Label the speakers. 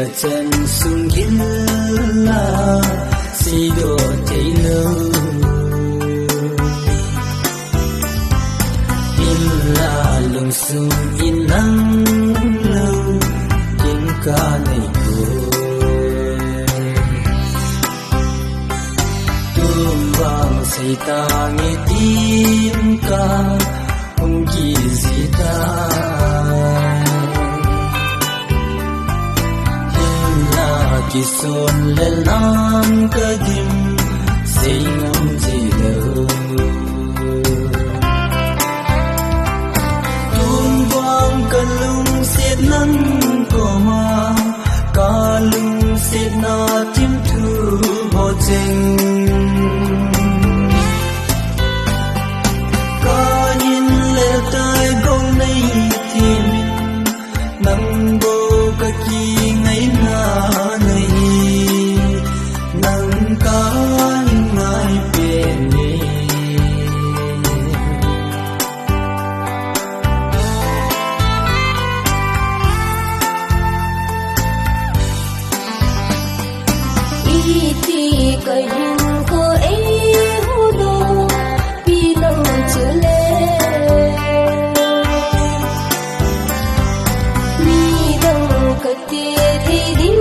Speaker 1: chân sung gilla si do thấy lâu in là lung sung in nắng lâu in ca này tumbang say ta nghe tim ca ung ki zita Kison lelam kadim singam jilo tumbang kalung set nan koma kalung set na tim thu ho cheng kain le tai gong nei tim nang bo ka ki ngai na
Speaker 2: Hãy subscribe cho kênh Ghiền Mì Gõ để không bỏ lỡ